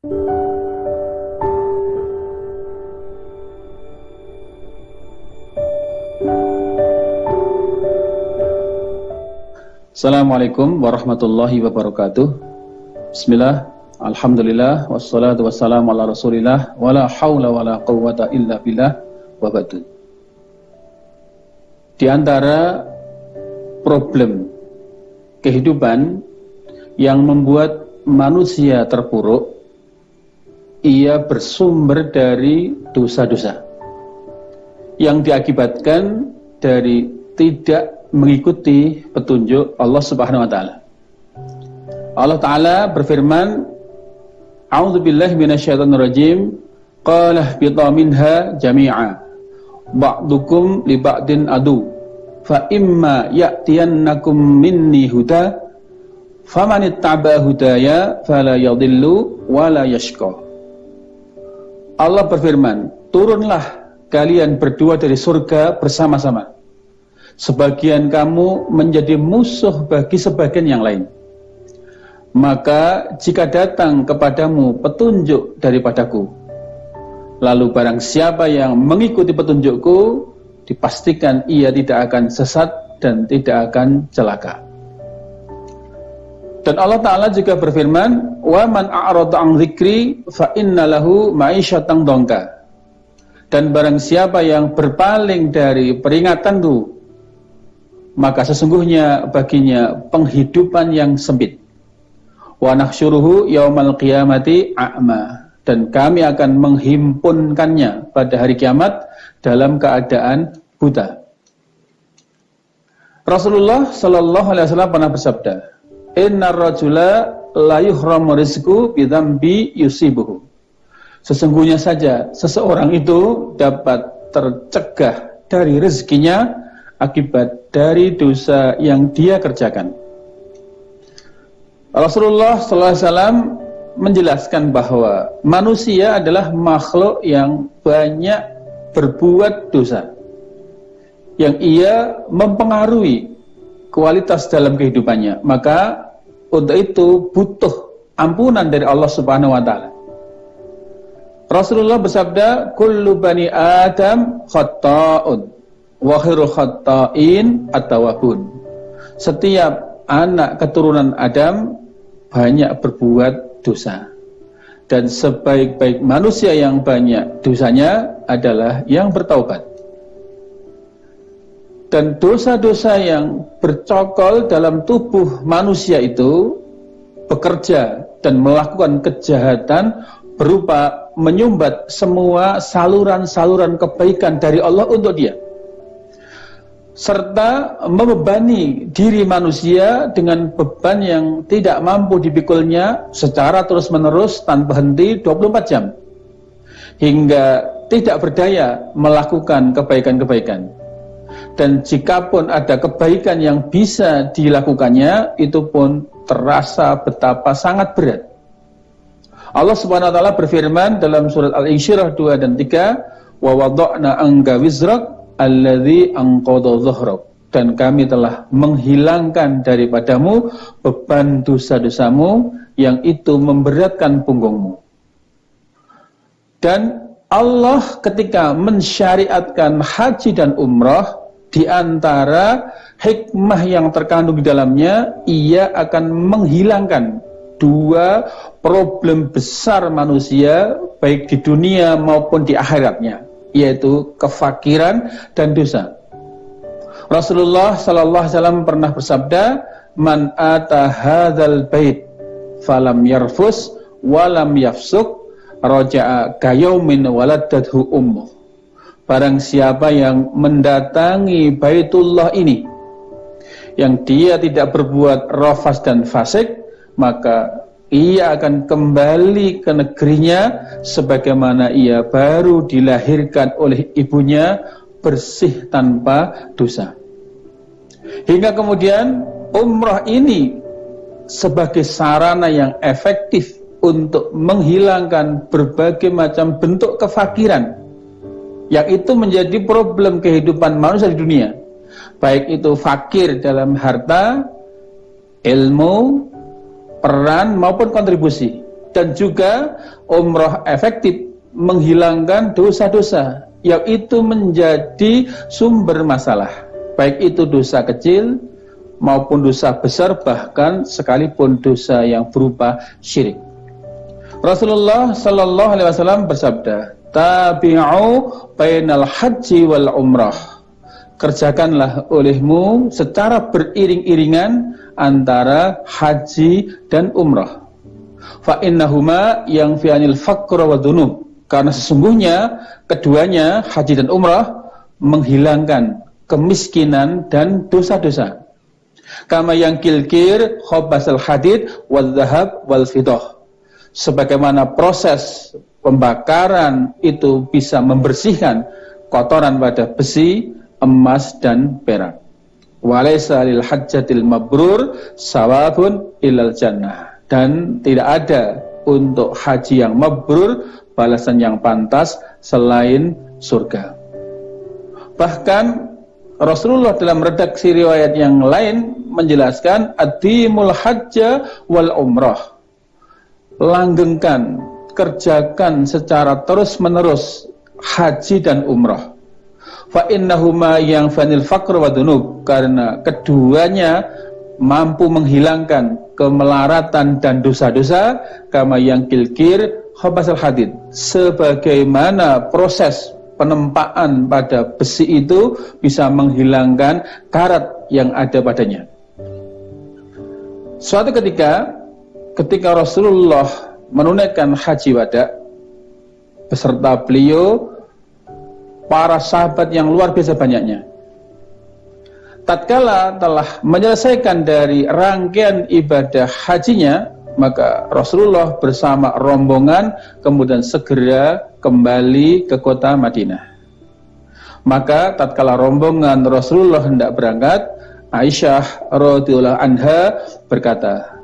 Assalamualaikum warahmatullahi wabarakatuh. Bismillah, alhamdulillah, wassalatu wassalamu ala rasulillah, wala hawla wala quwwata illa billah, wa ba'du. Di antara problem kehidupan yang membuat manusia terpuruk, ia bersumber dari dosa-dosa yang diakibatkan dari tidak mengikuti petunjuk Allah Subhanahu wa taala. Allah taala berfirman, A'udzubillahi minasyaitonir rajim, qala ihbita minha jami'a ba'dukum li ba'din adu fa imma ya'tiyannakum minni huda famanittaba hudaya fala yadhillu wala yashqa. Allah berfirman, turunlah kalian berdua dari surga bersama-sama. Sebagian kamu menjadi musuh bagi sebagian yang lain. Maka jika datang kepadamu petunjuk daripadaku, lalu barang siapa yang mengikuti petunjukku, dipastikan ia tidak akan sesat dan tidak akan celaka. Dan Allah Ta'ala juga berfirman, wa man a'rada an dzikri fa inna lahu ma'isyatan dongka. Dan barang siapa yang berpaling dari peringatanku, maka sesungguhnya baginya penghidupan yang sempit. Wa nahsyuruhu yaumal qiyamati a'ma. Dan kami akan menghimpunkannya pada hari kiamat dalam keadaan buta. Rasulullah sallallahu alaihi wasallam pernah bersabda, innar rajula la yuhramu rizqu bi dzambi yusibuhu. Sesungguhnya saja seseorang itu dapat tercegah dari rezekinya akibat dari dosa yang dia kerjakan. Rasulullah SAW menjelaskan bahwa manusia adalah makhluk yang banyak berbuat dosa, yang ia mempengaruhi kualitas dalam kehidupannya. Maka untuk itu butuh ampunan dari Allah Subhanahu wa taala. Rasulullah bersabda, kullu bani Adam khata'un wa khairu khatta'in at-tawwabun. Setiap anak keturunan Adam banyak berbuat dosa, dan sebaik-baik manusia yang banyak dosanya adalah yang bertaubat. Dan dosa-dosa yang bercokol dalam tubuh manusia itu bekerja dan melakukan kejahatan berupa menyumbat semua saluran-saluran kebaikan dari Allah untuk dia, serta membebani diri manusia dengan beban yang tidak mampu dipikulnya secara terus-menerus tanpa henti 24 jam, hingga tidak berdaya melakukan kebaikan-kebaikan. Dan jikapun ada kebaikan yang bisa dilakukannya, itu pun terasa betapa sangat berat. Allah Subhanahu wa taala berfirman dalam surat Al-Insyirah 2 dan 3, wa wada'na anka wizrak alladzi anqadha dhahrak. Dan kami telah menghilangkan daripadamu beban dosa-dosamu yang itu memberatkan punggungmu. Dan Allah ketika mensyariatkan haji dan umrah, di antara hikmah yang terkandung di dalamnya, ia akan menghilangkan dua problem besar manusia baik di dunia maupun di akhiratnya, yaitu kefakiran dan dosa. Rasulullah sallallahu alaihi wasallam pernah bersabda, man ata hadzal bait falam yarfus walam yafsuk raja'a kayaumin waladathu ummuh. Barang siapa yang mendatangi Baitullah ini, yang dia tidak berbuat rafas dan fasik, maka ia akan kembali ke negerinya sebagaimana ia baru dilahirkan oleh ibunya, bersih tanpa dosa. Hingga kemudian umrah ini sebagai sarana yang efektif untuk menghilangkan berbagai macam bentuk kefakiran yang itu menjadi problem kehidupan manusia di dunia, baik itu fakir dalam harta, ilmu, peran maupun kontribusi. dan juga umrah efektif menghilangkan dosa-dosa yang itu menjadi sumber masalah, baik itu dosa kecil maupun dosa besar, bahkan sekalipun dosa yang berupa syirik. Rasulullah sallallahu alaihi wasallam bersabda, "Tabi'u bainal haji wal umrah." Kerjakanlah olehmu secara beriring-iringan antara haji dan umrah. Fa innahuma yanfi'anil faqra wa dzunub. Karena sesungguhnya keduanya, haji dan umrah, menghilangkan kemiskinan dan dosa-dosa. Kama yang kilkir khobasal hadid wal zahab wal fidah. Sebagaimana proses pembakaran itu bisa membersihkan kotoran pada besi, emas dan perak. Walaysa lil hajjatil mabrur sawabun ilal jannah. Dan tidak ada untuk haji yang mabrur balasan yang pantas selain surga. Bahkan Rasulullah dalam redaksi riwayat yang lain menjelaskan adimul hajja wal umrah. Langgengkan, kerjakan secara terus-menerus haji dan umrah. Fa innahuma yang fanil faqr wa dzunub, karena keduanya mampu menghilangkan kemelaratan dan dosa-dosa, kama yang kilkir khabasal hadid, sebagaimana proses penempaan pada besi itu bisa menghilangkan karat yang ada padanya. Suatu ketika Rasulullah menunaikan haji wada beserta beliau para sahabat yang luar biasa banyaknya, tatkala telah menyelesaikan dari rangkaian ibadah hajinya, maka Rasulullah bersama rombongan kemudian segera kembali ke kota Madinah. Maka tatkala rombongan Rasulullah hendak berangkat, Aisyah radhiyallahu anha berkata,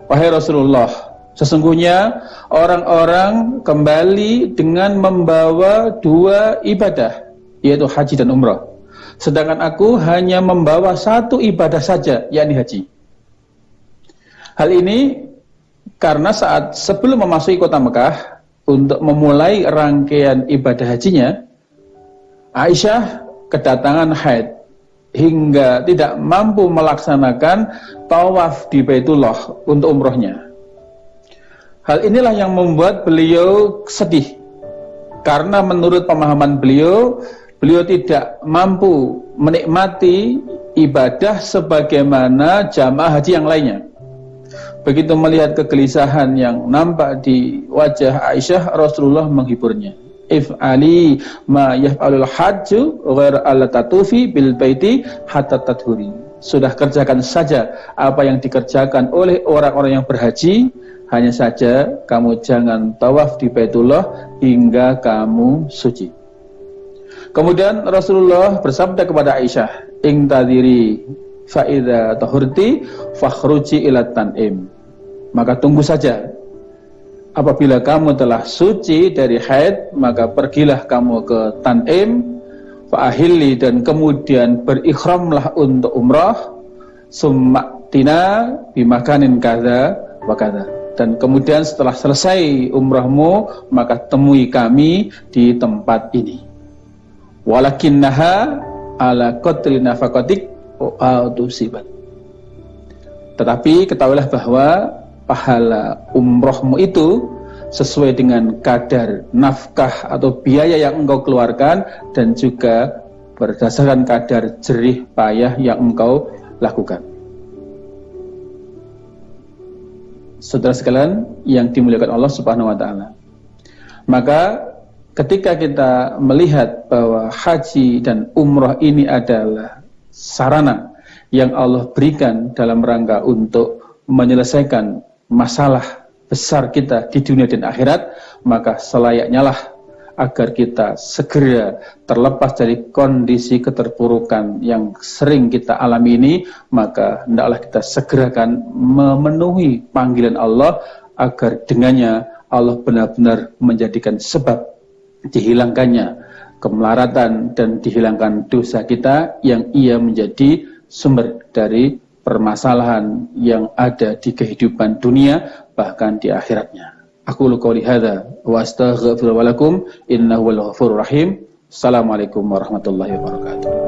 "Wahai Rasulullah, sesungguhnya orang-orang kembali dengan membawa dua ibadah, yaitu haji dan umrah. Sedangkan aku hanya membawa satu ibadah saja, yakni haji." Hal ini karena saat sebelum memasuki kota Mekah untuk memulai rangkaian ibadah hajinya, Aisyah kedatangan haid hingga tidak mampu melaksanakan tawaf di Baitullah untuk umrohnya. Hal inilah yang membuat beliau sedih, karena menurut pemahaman beliau tidak mampu menikmati ibadah sebagaimana jamaah haji yang lainnya. Begitu melihat kegelisahan yang nampak di wajah Aisyah, Rasulullah menghiburnya. If'ali ma yaf'alul hajju ghair al-tatufi bil baiti hatta tadhuri. Sudah kerjakan saja apa yang dikerjakan oleh orang-orang yang berhaji, hanya saja kamu jangan tawaf di Baitullah hingga kamu suci. Kemudian Rasulullah bersabda kepada Aisyah, "Ingtadiri fa idza tahurti fakhruji ila tan'im." Maka tunggu saja, apabila kamu telah suci dari haid, maka pergilah kamu ke Tan'im, fa'ahilli, dan kemudian berikhramlah untuk umrah, summaktina bimakanin kadza wa kadza, dan kemudian setelah selesai umrahmu, maka temui kami di tempat ini. Walakinnaha ala qadri nafaqatik wa tusibat. Tetapi ketahuilah bahwa pahala umrohmu itu sesuai dengan kadar nafkah atau biaya yang engkau keluarkan, dan juga berdasarkan kadar jerih payah yang engkau lakukan. Saudara sekalian yang dimuliakan Allah Subhanahu wa taala, maka ketika kita melihat bahwa haji dan umrah ini adalah sarana yang Allah berikan dalam rangka untuk menyelesaikan masalah besar kita di dunia dan akhirat, maka selayaknya lah agar kita segera terlepas dari kondisi keterpurukan yang sering kita alami ini, maka hendaklah kita segerakan memenuhi panggilan Allah agar dengannya Allah benar-benar menjadikan sebab dihilangkannya kemelaratan dan dihilangkan dosa kita yang ia menjadi sumber dari permasalahan yang ada di kehidupan dunia bahkan di akhiratnya. Aqulu qouli hadza wa astaghfiru lakum innahu wal ghafurur rahim. Assalamualaikum warahmatullahi wabarakatuh.